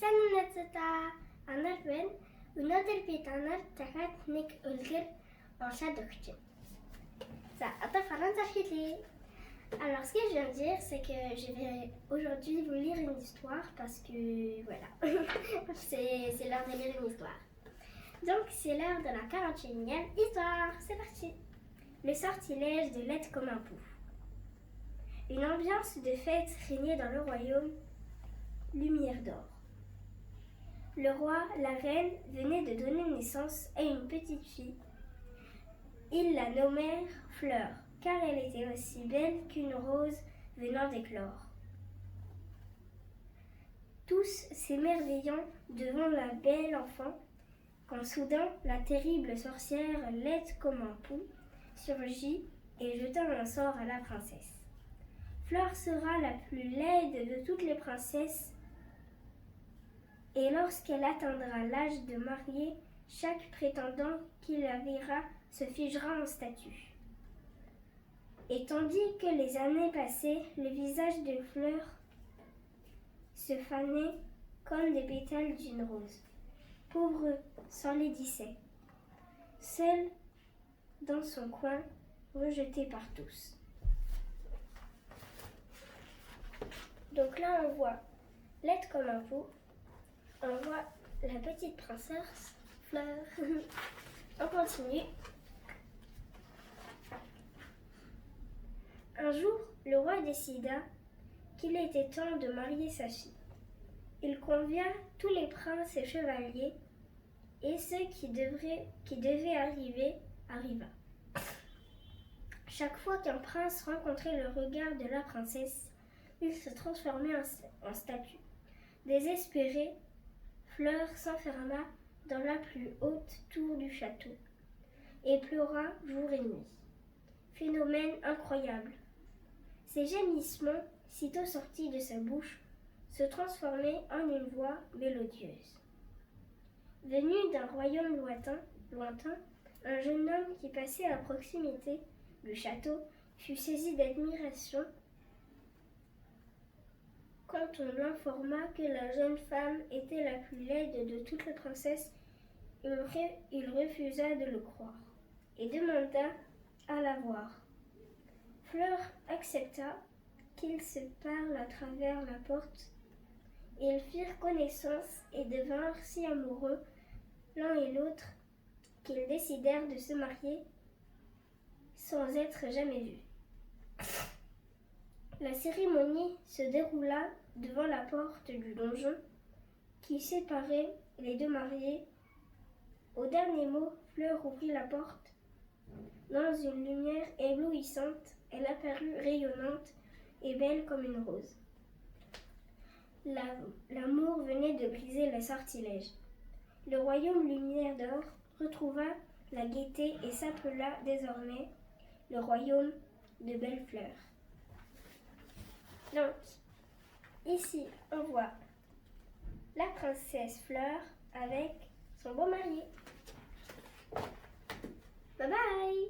سنة أنا بن ونادر بيتانا تكات نيك ألغر أنشا دوكتين. Ça attends Faranta Hitler. Alors ce que je viens de dire c'est que je vais aujourd'hui vous lire une histoire parce que voilà, c'est l'heure de lire une histoire. Donc c'est l'heure de la 41e histoire, c'est parti. Le sortilège de l'être comme un pouf. Une ambiance de fête régnait dans le royaume Lumière d'or. Le roi, la reine venaient de donner naissance à une petite fille. Ils la nommèrent Fleur, car elle était aussi belle qu'une rose venant d'éclore. Tous s'émerveillant devant la belle enfant, quand soudain la terrible sorcière, laide comme un pou, surgit et jeta un sort à la princesse. Fleur sera la plus laide de toutes les princesses, et lorsqu'elle atteindra l'âge de marier, chaque prétendant qui la verra se figera en statue. Et tandis que les années passaient, le visage de Fleur se fanait comme les pétales d'une rose. Pauvre s'enlaidissait, seule dans son coin, rejetée par tous. Donc là, on voit l'être comme un pot. On voit la petite princesse Fleur. On continue. Un jour, le roi décida qu'il était temps de marier sa fille. Il convia tous les princes et chevaliers, et ceux qui devaient arriver, arriva. Chaque fois qu'un prince rencontrait le regard de la princesse, il se transformait en statue. Désespérée, Fleur s'enferma dans la plus haute tour du château et pleura jour et nuit. Phénomène incroyable. Ses gémissements, sitôt sortis de sa bouche, se transformaient en une voix mélodieuse. Venu d'un royaume lointain, un jeune homme qui passait à proximité du château fut saisi d'admiration quand on l'informa que la jeune femme était la plus laide de toutes les princesses. Il refusa de le croire et demanda à la voir. Fleur accepta qu'ils se parlent à travers la porte. Ils firent connaissance et devinrent si amoureux l'un et l'autre qu'ils décidèrent de se marier sans être jamais vus. La cérémonie se déroula devant la porte du donjon qui séparait les deux mariés. Au dernier mot, Fleur ouvrit la porte. Dans une lumière éblouissante, elle apparut rayonnante et belle comme une rose. L'amour venait de briser le sortilège. Le royaume Lumière d'or retrouva la gaieté et s'appela désormais le royaume de Belle Fleur. Donc, ici, on voit la princesse Fleur avec son beau mari. Bye bye!